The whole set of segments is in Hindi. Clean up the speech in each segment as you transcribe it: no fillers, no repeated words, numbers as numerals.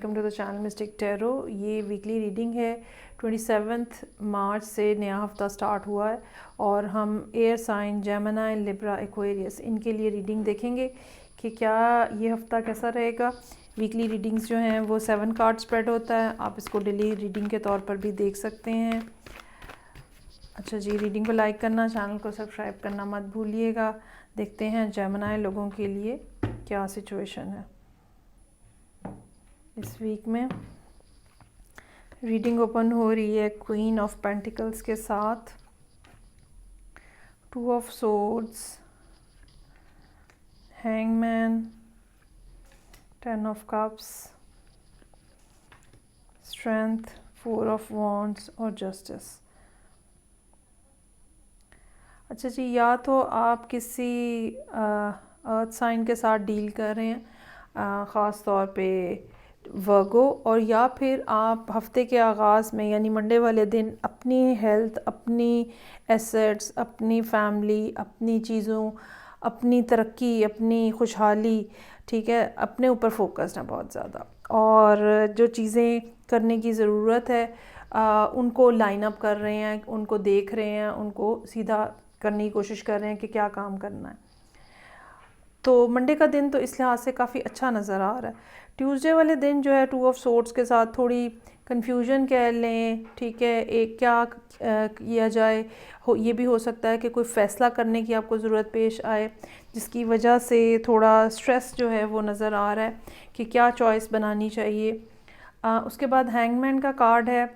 Welcome to the channel mystic tarot. ये वीकली रीडिंग है। 27 मार्च से नया हफ्ता स्टार्ट हुआ है और हम air sign, Gemini, Libra, Aquarius इनके लिए रीडिंग देखेंगे कि क्या ये हफ्ता कैसा रहेगा। वीकली रीडिंग्स जो हैं वो 7 कार्ड स्प्रेड होता है। आप इसको डेली रीडिंग के तौर पर भी देख सकते हैं। अच्छा जी, रीडिंग को लाइक करना, चैनल को सब्सक्राइब करना मत भूलिएगा। देखते हैं जेमिनी लोगों के लिए क्या सिचुएशन है इस वीक में। रीडिंग ओपन हो रही है क्वीन ऑफ पेंटिकल्स के साथ, 2 of swords, hangman, 10 of cups, strength, 4 of wands और जस्टिस। अच्छा जी, या तो आप किसी अर्थ साइन के साथ डील कर रहे हैं, ख़ास तौर पे वर्गो, और या फिर आप हफ्ते के आगाज़ में यानी मंडे वाले दिन अपनी हेल्थ, अपनी एसेट्स, अपनी फैमिली, अपनी चीज़ों, अपनी तरक्की, अपनी खुशहाली, ठीक है, अपने ऊपर फोकस्ड है बहुत ज़्यादा, और जो चीज़ें करने की ज़रूरत है उनको लाइन अप कर रहे हैं, उनको देख रहे हैं, उनको सीधा करने की कोशिश कर रहे हैं कि क्या काम करना है। तो मंडे का दिन तो इस लिहाज से काफ़ी अच्छा नज़र आ रहा है। ट्यूसडे वाले दिन जो है 2 ऑफ सोर्ड्स के साथ थोड़ी कन्फ्यूजन कह लें, ठीक है, एक क्या किया जाए, ये भी हो सकता है कि कोई फ़ैसला करने की आपको ज़रूरत पेश आए जिसकी वजह से थोड़ा स्ट्रेस जो है वो नज़र आ रहा है कि क्या चॉइस बनानी चाहिए। उसके बाद हैंगमैन का कार्ड है।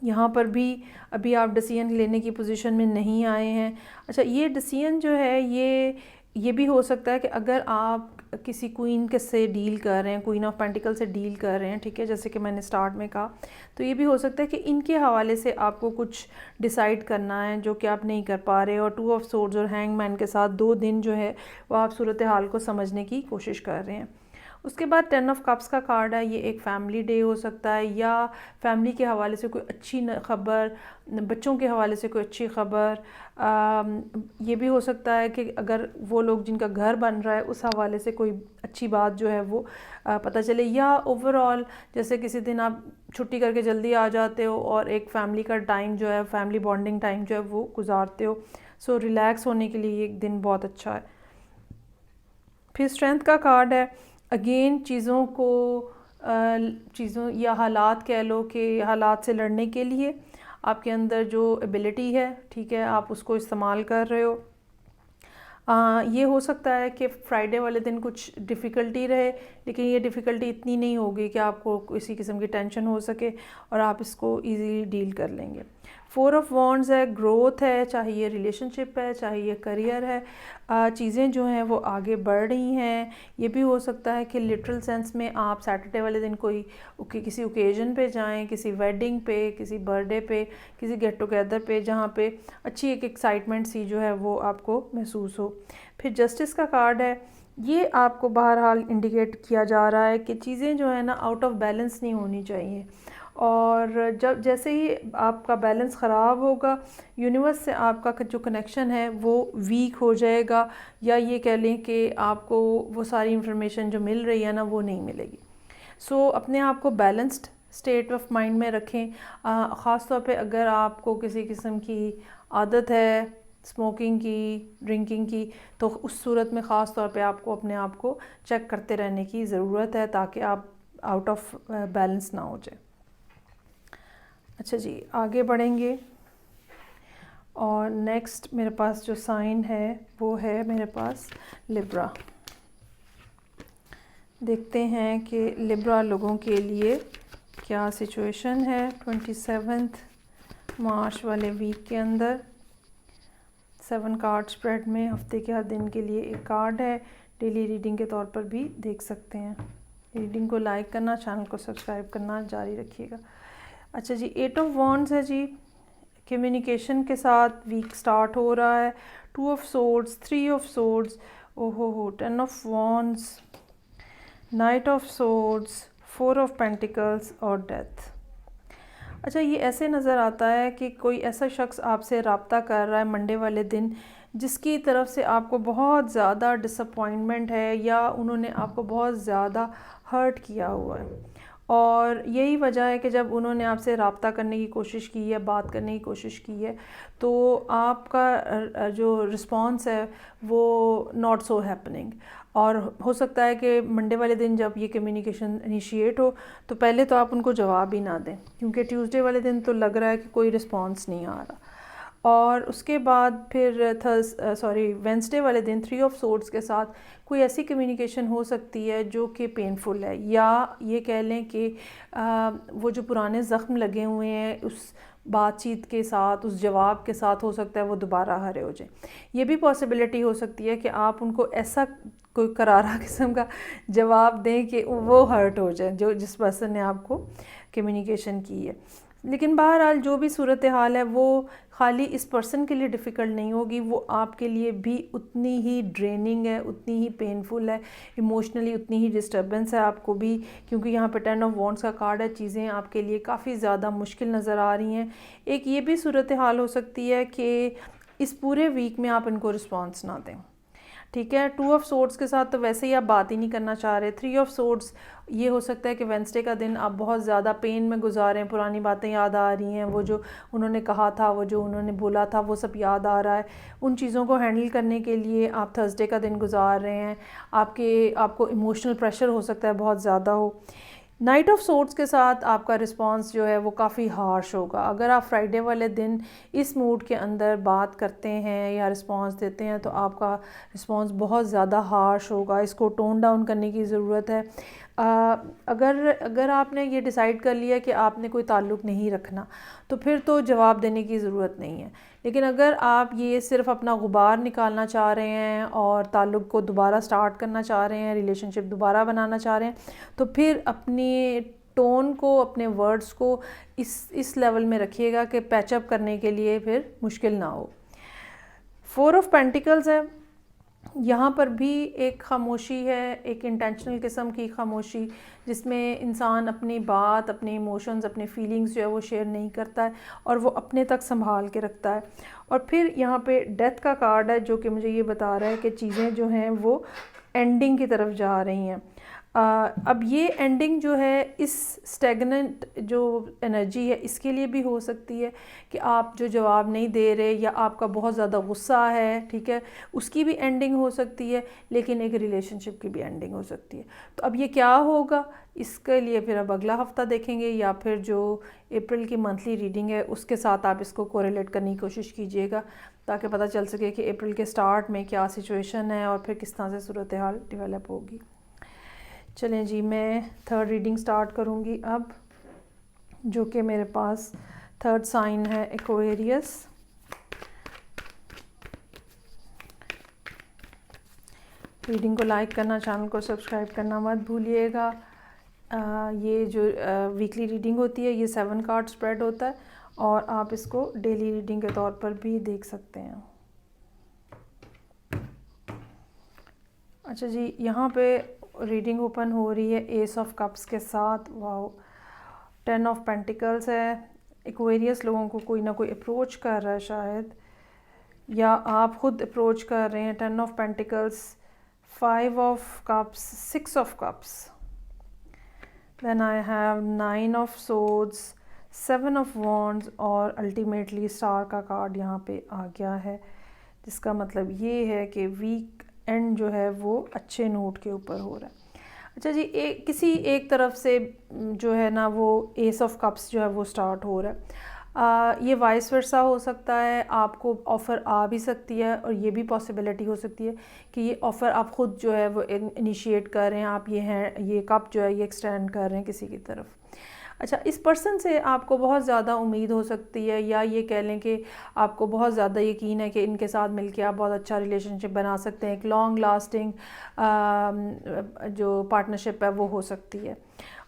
यहाँ पर भी अभी आप डिसीजन लेने की पोजीशन में नहीं आए हैं। अच्छा, ये डिसीजन जो है ये भी हो सकता है कि अगर आप किसी क्वीन के से डील कर रहे हैं, क्वीन ऑफ पेंटिकल से डील कर रहे हैं, ठीक है, जैसे कि मैंने स्टार्ट में कहा, तो ये भी हो सकता है कि इनके हवाले से आपको कुछ डिसाइड करना है जो कि आप नहीं कर पा रहे, और 2 ऑफ सोर्ड्स और हैंगमैन के साथ 2 दिन जो है वो आप सूरत हाल को समझने की कोशिश कर रहे हैं। उसके बाद 10 ऑफ कप्स का कार्ड है। ये एक फैमिली डे हो सकता है, या फैमिली के हवाले से कोई अच्छी खबर, बच्चों के हवाले से कोई अच्छी खबर। ये भी हो सकता है कि अगर वो लोग जिनका घर बन रहा है उस हवाले से कोई अच्छी बात जो है वो पता चले, या ओवरऑल जैसे किसी दिन आप छुट्टी करके जल्दी आ जाते हो और एक फ़ैमिली का टाइम जो है, फैमिली बॉन्डिंग टाइम जो है वो गुजारते हो। सो रिलैक्स होने के लिए एक दिन बहुत अच्छा है। फिर स्ट्रेंथ का कार्ड है। अगेन चीज़ों या हालात कह लो कि हालात से लड़ने के लिए आपके अंदर जो एबिलिटी है, ठीक है, आप उसको इस्तेमाल कर रहे हो। ये हो सकता है कि फ्राइडे वाले दिन कुछ डिफ़िकल्टी रहे, लेकिन ये डिफ़िकल्टी इतनी नहीं होगी कि आपको किसी किस्म की टेंशन हो सके और आप इसको इजीली डील कर लेंगे। 4 ऑफ वॉन्ड्स है, ग्रोथ है, चाहे ये रिलेशनशिप है, चाहे ये करियर है, चीज़ें जो हैं वो आगे बढ़ रही हैं। ये भी हो सकता है कि लिटरल सेंस में आप सैटरडे वाले दिन किसी ओकेजन पे जाएं, किसी वेडिंग पे, किसी बर्थडे पे, किसी गेट टुगेदर पे, जहाँ पे अच्छी एक एक्साइटमेंट सी जो है वो आपको महसूस हो। फिर जस्टिस का कार्ड है। ये आपको बहरहाल इंडिकेट किया जा रहा है कि चीज़ें जो है ना आउट ऑफ बैलेंस नहीं होनी चाहिए, और जब जैसे ही आपका बैलेंस ख़राब होगा, यूनिवर्स से आपका जो कनेक्शन है वो वीक हो जाएगा, या ये कह लें कि आपको वो सारी इंफॉर्मेशन जो मिल रही है ना वो नहीं मिलेगी। सो अपने आप को बैलेंस्ड स्टेट ऑफ माइंड में रखें। ख़ास तौर पे अगर आपको किसी किस्म की आदत है स्मोकिंग की, ड्रिंकिंग की, तो उस सूरत में ख़ास तौर पे आपको अपने आप को चेक करते रहने की ज़रूरत है ताकि आप आउट ऑफ बैलेंस ना हो जाए। अच्छा जी, आगे बढ़ेंगे, और नेक्स्ट मेरे पास जो साइन है वो है मेरे पास लिब्रा। देखते हैं कि लिब्रा लोगों के लिए क्या सिचुएशन है 27 मार्च वाले वीक के अंदर। 7 कार्ड स्प्रेड में हफ्ते के हर दिन के लिए एक कार्ड है। डेली रीडिंग के तौर पर भी देख सकते हैं। रीडिंग को लाइक करना, चैनल को सब्सक्राइब करना जारी रखिएगा। अच्छा जी, 8 ऑफ वॉन्ड्स है जी। कम्युनिकेशन के साथ वीक स्टार्ट हो रहा है। 2 ऑफ सोर्ड्स, 3 ऑफ सोर्ड्स, ओहो, 10 of wands, night of swords, 4 of pentacles और डेथ। अच्छा, ये ऐसे नज़र आता है कि कोई ऐसा शख्स आपसे रब्ता कर रहा है मंडे वाले दिन जिसकी तरफ से आपको बहुत ज़्यादा डिसअपॉइंटमेंट है, या उन्होंने आपको बहुत ज़्यादा हर्ट किया हुआ है, और यही वजह है कि जब उन्होंने आपसे रब्ता करने की कोशिश की है, बात करने की कोशिश की है, तो आपका जो रिस्पॉन्स है वो नॉट सो हैपनिंग। और हो सकता है कि मंडे वाले दिन जब ये कम्युनिकेशन इनिशिएट हो तो पहले तो आप उनको जवाब ही ना दें, क्योंकि ट्यूसडे वाले दिन तो लग रहा है कि कोई रिस्पॉन्स नहीं आ रहा। और उसके बाद फिर वेंसडे वाले दिन 3 ऑफ सोर्ड्स के साथ कोई ऐसी कम्युनिकेशन हो सकती है जो कि पेनफुल है, या ये कह लें कि वो जो पुराने ज़ख्म लगे हुए हैं उस बातचीत के साथ, उस जवाब के साथ, हो सकता है वो दोबारा हरे हो जाए। ये भी पॉसिबिलिटी हो सकती है कि आप उनको ऐसा कोई करारा किस्म का जवाब दें कि वो हर्ट हो जाए, जो जिस पर्सन ने आपको कम्युनिकेशन की है। लेकिन बहरहाल जो भी सूरत हाल है वो ख़ाली इस पर्सन के लिए डिफ़िकल्ट नहीं होगी, वो आपके लिए भी उतनी ही ड्रेनिंग है, उतनी ही पेनफुल है, इमोशनली उतनी ही डिस्टर्बेंस है आपको भी, क्योंकि यहाँ पे 10 ऑफ वॉन्ड्स का कार्ड है। चीज़ें आपके लिए काफ़ी ज़्यादा मुश्किल नज़र आ रही हैं। एक ये भी सूरत हाल हो सकती है कि इस पूरे वीक में आप इनको रिस्पॉन्स ना दें, ठीक है। 2 ऑफ सोर्ड्स के साथ तो वैसे ही आप बात ही नहीं करना चाह रहे। 3 ऑफ सोर्ड्स, ये हो सकता है कि वेंसडे का दिन आप बहुत ज़्यादा पेन में गुजारें, पुरानी बातें याद आ रही हैं, वो जो उन्होंने कहा था, वो जो उन्होंने बोला था, वो सब याद आ रहा है। उन चीज़ों को हैंडल करने के लिए आप थर्सडे का दिन गुजार रहे हैं। आपको इमोशनल प्रेशर हो सकता है बहुत ज़्यादा हो। नाइट ऑफ सोर्ड्स के साथ आपका रिस्पांस जो है वो काफ़ी हार्श होगा। अगर आप फ्राइडे वाले दिन इस मूड के अंदर बात करते हैं या रिस्पांस देते हैं तो आपका रिस्पांस बहुत ज़्यादा हार्श होगा। इसको टोन डाउन करने की ज़रूरत है। अगर आपने ये डिसाइड कर लिया कि आपने कोई ताल्लुक़ नहीं रखना तो फिर तो जवाब देने की ज़रूरत नहीं है। लेकिन अगर आप ये सिर्फ़ अपना गुबार निकालना चाह रहे हैं और ताल्लुक़ को दोबारा स्टार्ट करना चाह रहे हैं, रिलेशनशिप दोबारा बनाना चाह रहे हैं, तो फिर अपनी टोन को, अपने वर्ड्स को इस लेवल में रखिएगा कि पैचअप करने के लिए फिर मुश्किल ना हो। 4 ऑफ पेंटिकल्स है, यहाँ पर भी एक खामोशी है, एक इंटेंशनल किस्म की खामोशी, जिसमें इंसान अपनी बात, अपने इमोशंस, अपने फीलिंग्स जो है वो शेयर नहीं करता है और वो अपने तक संभाल के रखता है। और फिर यहाँ पे डेथ का कार्ड है जो कि मुझे ये बता रहा है कि चीज़ें जो हैं वो एंडिंग की तरफ जा रही हैं। अब ये एंडिंग जो है इस स्टेगनेंट जो एनर्जी है इसके लिए भी हो सकती है कि आप जो जवाब नहीं दे रहे या आपका बहुत ज़्यादा गुस्सा है, ठीक है, उसकी भी एंडिंग हो सकती है, लेकिन एक रिलेशनशिप की भी एंडिंग हो सकती है। तो अब ये क्या होगा, इसके लिए फिर अब अगला हफ़्ता देखेंगे या फिर जो अप्रैल की मंथली रीडिंग है उसके साथ आप इसको कोरिलेट करने की कोशिश कीजिएगा, ताकि पता चल सके कि अप्रैल के स्टार्ट में क्या सिचुएशन है और फिर किस तरह से सूरत हाल डेवलप होगी। चलें जी, मैं थर्ड रीडिंग स्टार्ट करूँगी अब, जो कि मेरे पास थर्ड साइन है एक्वेरियस। रीडिंग को लाइक करना, चैनल को सब्सक्राइब करना मत भूलिएगा। ये जो वीकली रीडिंग होती है ये 7 कार्ड स्प्रेड होता है और आप इसको डेली रीडिंग के तौर पर भी देख सकते हैं। अच्छा जी, यहाँ पे रीडिंग ओपन हो रही है एस ऑफ कप्स के साथ। वाओ, 10 ऑफ पेंटिकल्स है। एक्वेरियस लोगों को कोई ना कोई अप्रोच कर रहा है शायद, या आप खुद अप्रोच कर रहे हैं। 10 of pentacles, 5 of cups, 6 of cups, then I have 9 of swords, 7 of wands और अल्टीमेटली स्टार का कार्ड यहाँ पे आ गया है, जिसका मतलब ये है कि वीक एंड जो है वो अच्छे नोट के ऊपर हो रहा है। अच्छा जी, किसी एक तरफ से जो है ना वो एस ऑफ कप्स जो है वो स्टार्ट हो रहा है। ये वाइस वर्सा हो सकता है, आपको ऑफ़र आ भी सकती है और ये भी पॉसिबिलिटी हो सकती है कि ये ऑफ़र आप ख़ुद जो है वो इनिशिएट कर रहे हैं, आप ये कप जो है ये एक्सटेंड कर रहे हैं किसी की तरफ। अच्छा, इस पर्सन से आपको बहुत ज़्यादा उम्मीद हो सकती है, या ये कह लें कि आपको बहुत ज़्यादा यकीन है कि इनके साथ मिलके आप बहुत अच्छा रिलेशनशिप बना सकते हैं। एक लॉन्ग लास्टिंग जो पार्टनरशिप है वो हो सकती है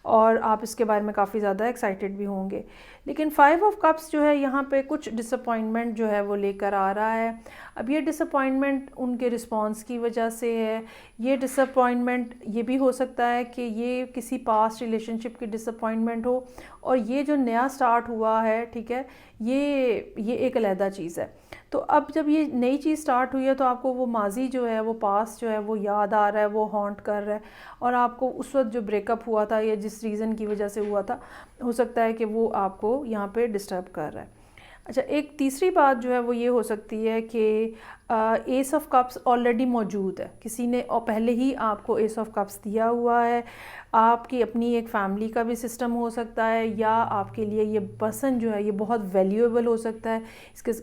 और आप इसके बारे में काफ़ी ज़्यादा एक्साइटेड भी होंगे। लेकिन 5 ऑफ कप्स जो है यहाँ पे कुछ डिसअपॉइंटमेंट जो है वो लेकर आ रहा है। अब ये डिसअपॉइंटमेंट उनके रिस्पॉन्स की वजह से है। ये डिसअपॉइंटमेंट ये भी हो सकता है कि ये किसी पास्ट रिलेशनशिप की डिसअपॉइंटमेंट हो, और ये जो नया स्टार्ट हुआ है, ठीक है, ये एक अलहदा चीज़ है। तो अब जब ये नई चीज़ स्टार्ट हुई है तो आपको वो माजी जो है, वो पास्ट जो है वो याद आ रहा है, वो हॉन्ट कर रहा है, और आपको उस वक्त जो ब्रेकअप हुआ था या जिस रीज़न की वजह से हुआ था, हो सकता है कि वो आपको यहाँ पे डिस्टर्ब कर रहा है। अच्छा, एक तीसरी बात जो है वो ये हो सकती है कि एस ऑफ कप्स ऑलरेडी मौजूद है, किसी ने और पहले ही आपको एस ऑफ कप्स दिया हुआ है। आपकी अपनी एक फैमिली का भी सिस्टम हो सकता है, या आपके लिए ये पर्सन जो है ये बहुत वैल्यूएबल हो सकता है,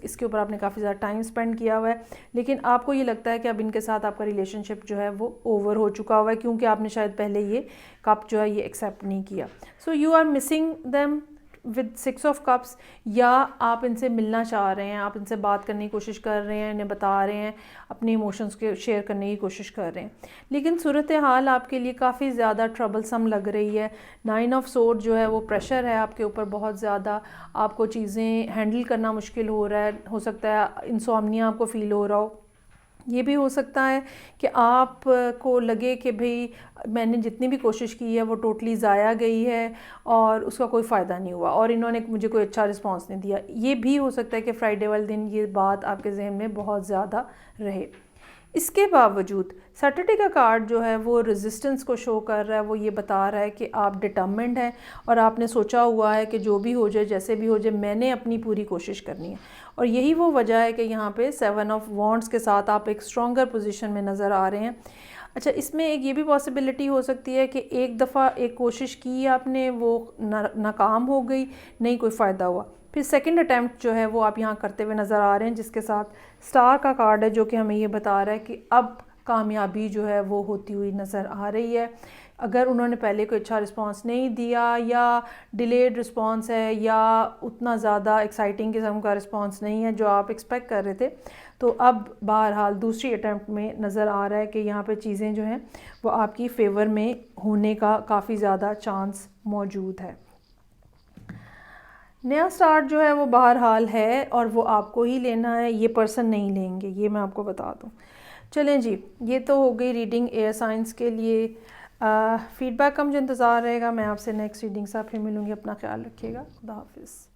इसके ऊपर आपने काफ़ी ज़्यादा टाइम स्पेंड किया हुआ है, लेकिन आपको ये लगता है कि अब इनके साथ आपका रिलेशनशिप जो है वो ओवर हो चुका हुआ है, क्योंकि आपने शायद पहले ये कप जो है ये एक्सेप्ट नहीं किया। So you are missing them with 6 of cups, या आप इनसे मिलना चाह रहे हैं, आप इनसे बात करने की कोशिश कर रहे हैं, इन्हें बता रहे हैं, अपने इमोशंस के शेयर करने की कोशिश कर रहे हैं, लेकिन सूरत हाल आपके लिए काफ़ी ज़्यादा ट्रबलसम लग रही है। 9 ऑफ सोर्ड जो है वो प्रेशर है आपके ऊपर बहुत ज़्यादा, आपको चीज़ें हैंडल करना मुश्किल हो रहा है, हो सकता है इंसोम्निया आपको फ़ील हो रहा हो। ये भी हो सकता है कि आप को लगे कि भाई मैंने जितनी भी कोशिश की है वो टोटली ज़ाया गई है और उसका कोई फ़ायदा नहीं हुआ, और इन्होंने मुझे कोई अच्छा रिस्पांस नहीं दिया। ये भी हो सकता है कि फ्राइडे वाले दिन ये बात आपके जहन में बहुत ज़्यादा रहे। इसके बावजूद सैटरडे का कार्ड जो है वो रेजिस्टेंस को शो कर रहा है, वो ये बता रहा है कि आप डिटर्मिन्ड हैं और आपने सोचा हुआ है कि जो भी हो जाए, जैसे भी हो जाए, मैंने अपनी पूरी कोशिश करनी है। और यही वो वजह है कि यहाँ पे 7 ऑफ वॉन्ड्स के साथ आप एक स्ट्रॉन्गर पोजीशन में नज़र आ रहे हैं। अच्छा, इसमें एक ये भी पॉसिबिलिटी हो सकती है कि एक दफ़ा एक कोशिश की आपने, वो नाकाम हो गई, नहीं कोई फ़ायदा हुआ, फिर सेकंड अटैम्प्ट जो है वो आप यहाँ करते हुए नज़र आ रहे हैं, जिसके साथ स्टार का कार्ड है जो कि हमें ये बता रहा है कि अब कामयाबी जो है वो होती हुई नज़र आ रही है। अगर उन्होंने पहले कोई अच्छा रिस्पांस नहीं दिया, या डिलेड रिस्पांस है, या उतना ज़्यादा एक्साइटिंग किस्म का रिस्पांस नहीं है जो आप एक्सपेक्ट कर रहे थे, तो अब बहरहाल दूसरी अटैम्प्ट में नज़र आ रहा है कि यहाँ पे चीज़ें जो हैं वो आपकी फ़ेवर में होने का काफ़ी ज़्यादा चांस मौजूद है। नया स्टार्ट जो है वो बहरहाल है और वो आपको ही लेना है, ये पर्सन नहीं लेंगे, ये मैं आपको बता दूं। चलें जी, ये तो हो गई रीडिंग एयर साइंस के लिए। फीडबैक का मुझे इंतज़ार रहेगा। मैं आपसे नेक्स्ट रीडिंग से फिर मिलूँगी। अपना ख्याल रखिएगा। खुदा हाफिज़।